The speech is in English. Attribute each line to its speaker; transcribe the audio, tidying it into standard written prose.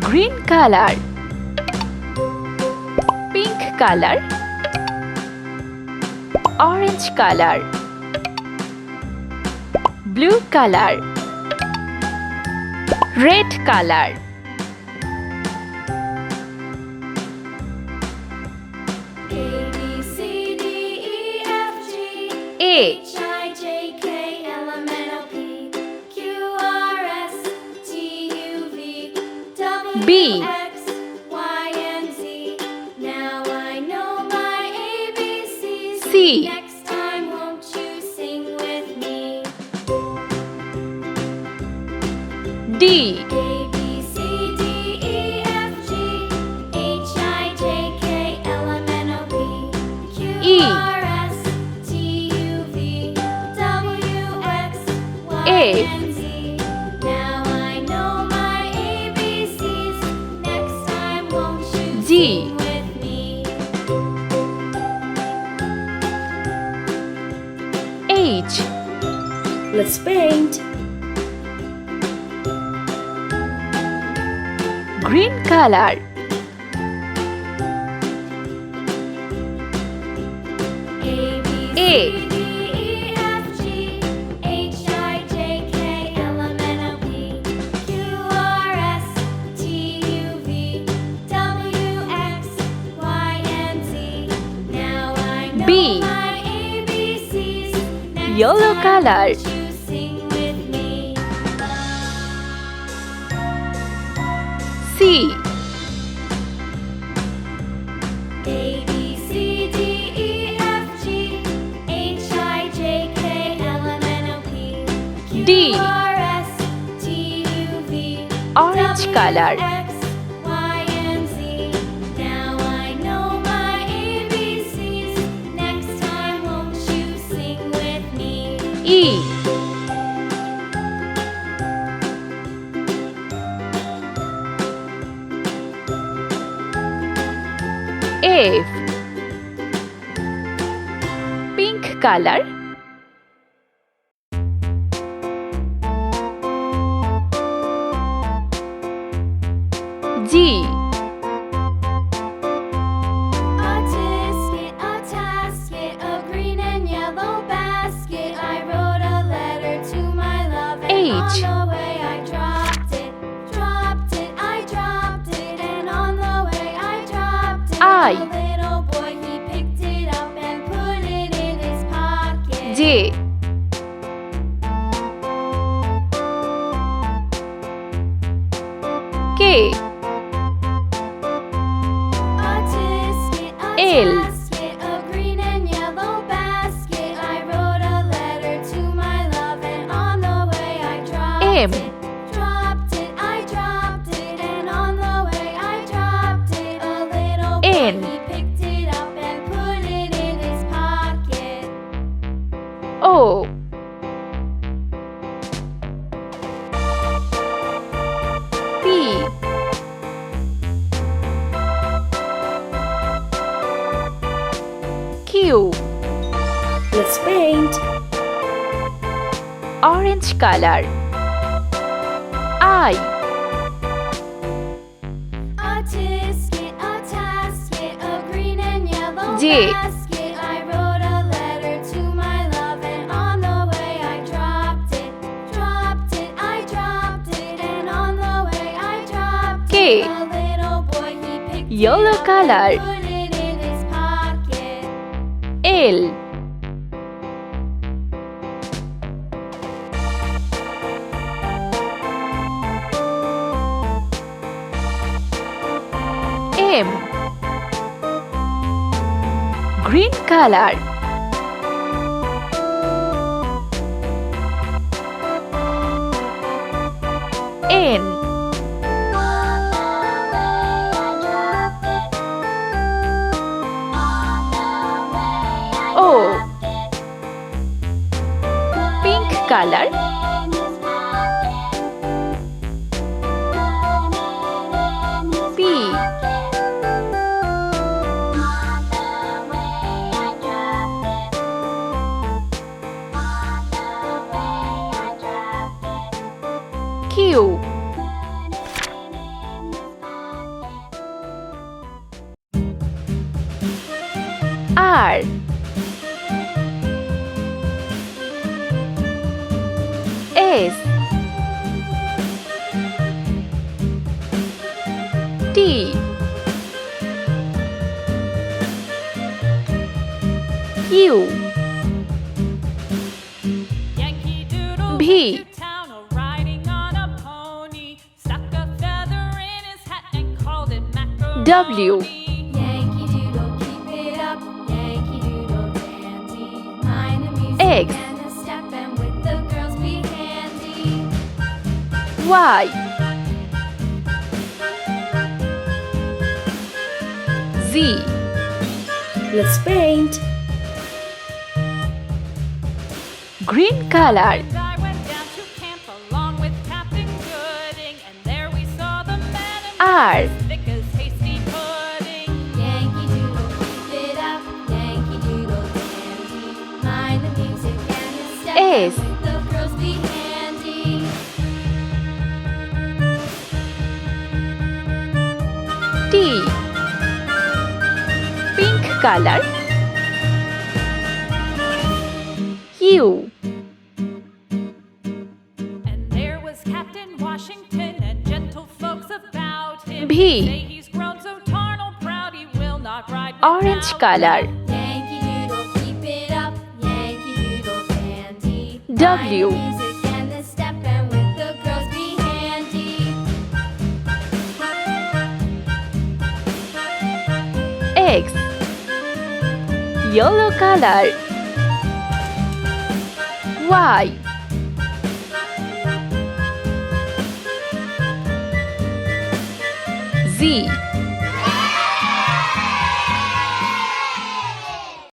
Speaker 1: green color, pink color, orange color, blue color, red color. A, B, C,
Speaker 2: Next time, won't you sing with me?
Speaker 1: D,
Speaker 2: A, B, C, D, E, F, G, H, I, J, K, L, M, N, O, P, Q,
Speaker 1: E,
Speaker 2: R, S, T, U, V, W, X, Y,
Speaker 1: A,
Speaker 2: and Z. Now I know my ABCs. Next time, won't you
Speaker 1: G,
Speaker 2: sing with me?
Speaker 1: H,
Speaker 3: Let's paint.
Speaker 1: green color,
Speaker 2: A, B,
Speaker 1: A,
Speaker 2: C, D, E, F, G, H, I, J, K, L, M, N, O, P, Q, R, S, T, U, V, W, X, Y, and Z. Now I know
Speaker 1: B,
Speaker 2: my ABCs. Next
Speaker 1: yellow
Speaker 2: time,
Speaker 1: color,
Speaker 2: won't you sing with me?
Speaker 1: C,
Speaker 2: A, B, C, D, E, F, G, H, I, J, K, L, M, N, O, P,
Speaker 1: D,
Speaker 2: Q, R, S, T, U, V,
Speaker 1: orange
Speaker 2: W,
Speaker 1: color,
Speaker 2: X, Y, and Z. Now I know my ABCs. Next time, won't you sing with me?
Speaker 1: E, F, pink color, G,
Speaker 2: A tisket, a tasket, a green and yellow basket. I wrote a letter to my love, and
Speaker 1: H,
Speaker 2: on the way I dropped it, I dropped it, and on the way I dropped it.
Speaker 1: I,
Speaker 2: A little boy, he picked it up and put it in his pocket.
Speaker 1: J, K,
Speaker 2: A tisket, a
Speaker 1: L,
Speaker 2: tasket, a green and yellow basket. I wrote a letter to my love, and on the way I dropped
Speaker 1: M,
Speaker 2: it. I dropped it, and on the way I dropped it. A little boy,
Speaker 1: N,
Speaker 2: he picked it up and put it in his pocket.
Speaker 1: O, P, Q,
Speaker 3: Let's paint.
Speaker 1: orange color, I,
Speaker 2: A tisket, a tasket, a green and yellow
Speaker 1: J,
Speaker 2: basket. I wrote a letter to my love, and on the way I dropped it, I dropped it, and on the way I dropped
Speaker 1: K,
Speaker 2: it. A little boy, he picked
Speaker 1: yellow
Speaker 2: it up
Speaker 1: color,
Speaker 2: and put it in his pocket.
Speaker 1: L, M, green color, N, O, pink color, P, Q, S T U
Speaker 4: Yankee Doodle
Speaker 1: V.
Speaker 4: went to town riding on a pony, stuck a feather in his hat and called it macaroni.
Speaker 1: W.
Speaker 2: Yankee Doodle, keep it up. Yankee Doodle dandy. Mind the music
Speaker 1: X.
Speaker 2: and the step, and with the girls be handy.
Speaker 1: Y Z
Speaker 3: Let's paint.
Speaker 1: green color
Speaker 4: And I went down to camp along with Captain Gooding, and there we saw the man in
Speaker 1: R
Speaker 4: as thick as hasty pudding.
Speaker 2: Yankee Doodle, keep it up. Yankee Doodle dandy. Mind the music and the step,
Speaker 1: S.
Speaker 2: and with the girls be handy.
Speaker 1: T pink color U
Speaker 4: And there was Captain Washington and gentle folks about him.
Speaker 1: V.
Speaker 4: Say he's grown so tarnal proud he will not ride
Speaker 1: orange
Speaker 4: without
Speaker 1: color
Speaker 2: Yankee Doodle, keep it up. Yankee Doodle dandy.
Speaker 1: W.
Speaker 2: Mind the music and the step, and with the girls be handy.
Speaker 1: X yellow color Y Z